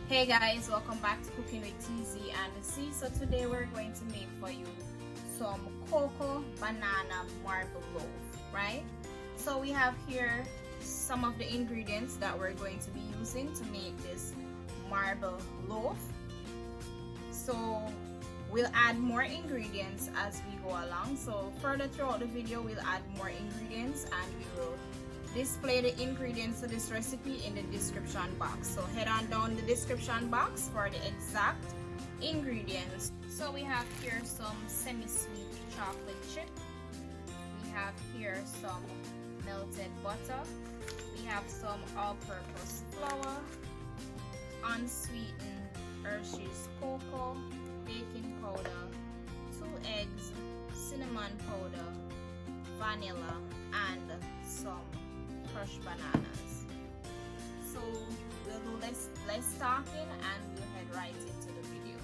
Hey guys, welcome back to Cooking with TZ and C. So today we're going to make for you some cocoa banana marble loaf, right? So we have here some of the ingredients that we're going to be using to make this marble loaf. So we'll add more ingredients as we go along. So further throughout the video, we'll add more ingredients and we will display the ingredients to this recipe in the description box. So head on down the description box for the exact ingredients. So we have here some semi-sweet chocolate chip. We have here some melted butter. We have some all-purpose flour, unsweetened Hershey's cocoa, baking powder, 2 eggs, cinnamon powder, vanilla, and some crushed bananas. So we'll do less talking and we'll head right into the video.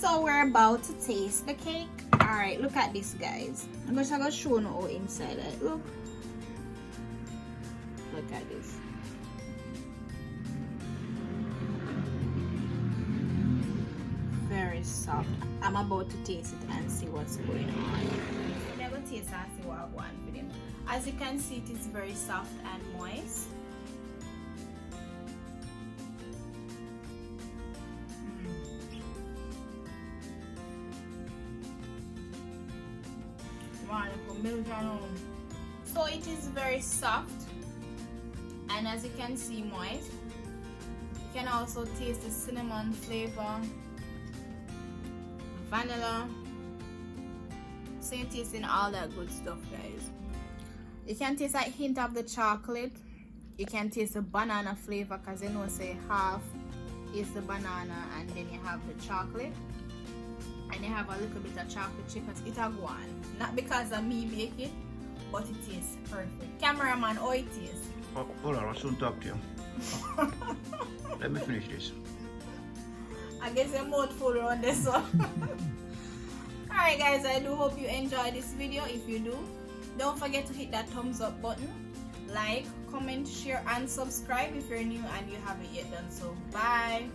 So we're about to taste the cake. Alright, look at this, guys. I'm just gonna show you how inside it. Look at this. Very soft. I'm about to taste it and see what's going on. I'm gonna taste and see what I want with it. As you can see, it is very soft and moist. So it is very soft, and as you can see, moist. You can also taste the cinnamon flavor, vanilla. So you're tasting all that good stuff, guys. You can taste a hint of the chocolate. You can taste the banana flavor, because you know, say half is the banana and then you have the chocolate. And you have a little bit of chocolate chip, but it a go on. Not because of me make it, but it tastes perfect. Cameraman, how it tastes? Oh, hold on, I'll soon talk to you. Let me finish this. I guess your mouth full on this one. Alright guys, I do hope you enjoyed this video. If you do, don't forget to hit that thumbs up button. Like, comment, share and subscribe if you're new and you haven't yet done so. Bye.